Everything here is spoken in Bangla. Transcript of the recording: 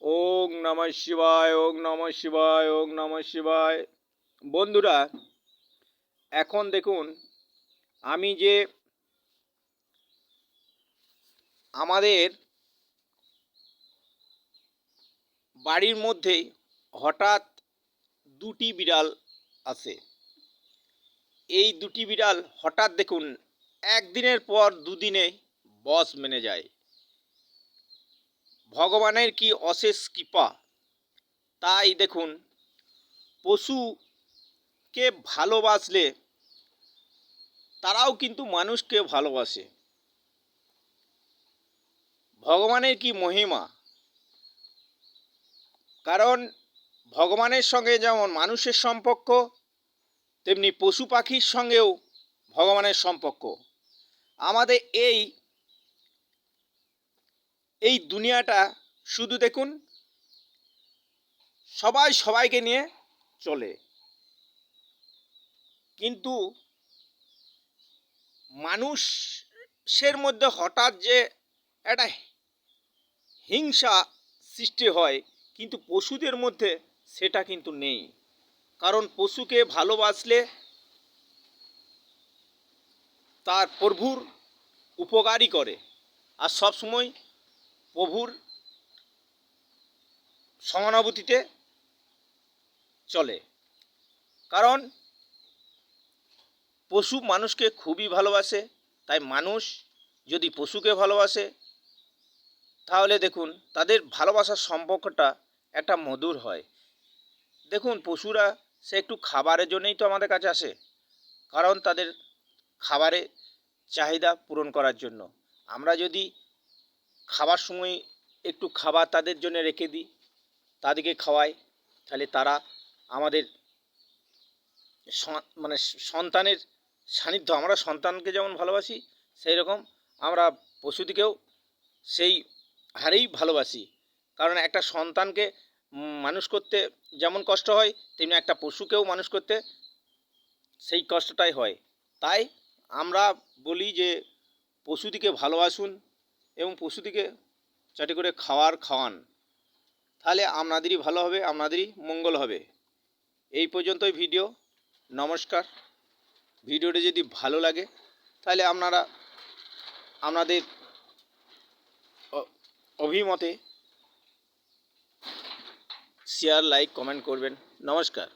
ওং নমঃ শিবায়, ওং নমঃ শিবায়, ওং নমঃ শিবায়। বন্ধুরা, এখন দেখুন, আমি যে আমাদের বাড়ির মধ্যেই হঠাৎ দুটি বিড়াল আসে। এই দুটি বিড়াল হঠাৎ দেখুন একদিনের পর দুদিনে বশ মেনে যায়। ভগবানের কি অশেষ কৃপা। তাই দেখুন, পশুকে ভালোবাসলে তারাও কিন্তু মানুষকে ভালোবাসে। ভগবানের কি মহিমা। কারণ ভগবানের সঙ্গে যেমন মানুষের সম্পর্ক, তেমনি পশু পাখির সঙ্গেও ভগবানের সম্পর্ক। আমাদের এই দুনিয়াটা শুধু দেখুন, সবাই সবাইকে নিয়ে চলে, কিন্তু মানুষের মধ্যে হঠাৎ যে একটা হিংসা সৃষ্টি হয়, কিন্তু পশুদের মধ্যে সেটা কিন্তু নেই। কারণ পশুকে ভালোবাসলে তার প্রভুর উপকারই করে, আর সবসময় প্রভুর সহানুভূতিতে চলে। কারণ পশু মানুষকে খুবই ভালোবাসে। তাই মানুষ যদি পশুকে ভালোবাসে, তাহলে দেখুন তাদের ভালোবাসার সম্পর্কটা একটা মধুর হয়। দেখুন, পশুরা সে একটু খাবারের জন্যই তো আমাদের কাছে আসে। কারণ তাদের খাবারের চাহিদা পূরণ করার জন্য। আমরা যদি খাবার সময় একটু খাবার তাদের জন্য রেখে দিই, তাদেরকে খাওয়াই, তাহলে তারা আমাদের মানে সন্তানের সান্নিধ্য, আমরা সন্তানকে যেমন ভালোবাসি, সেই রকম আমরা পশুদিকেও সেই হারেই ভালোবাসি। কারণ একটা সন্তানকে মানুষ করতে যেমন কষ্ট হয়, তেমনি একটা পশুকেও মানুষ করতে সেই কষ্টটাই হয়। তাই আমরা বলি যে পশুদিকে ভালোবাসুন এবং পশুদিকে চাটি করে খাওয়ান, তাহলে আপনাদেরই ভালো হবে, আপনাদেরই মঙ্গল হবে। এই পর্যন্তই ভিডিও। নমস্কার। ভিডিওটি যদি ভালো লাগে তাহলে আপনারা আপনাদের অভিমতে শেয়ার, লাইক, কমেন্ট করবেন। নমস্কার।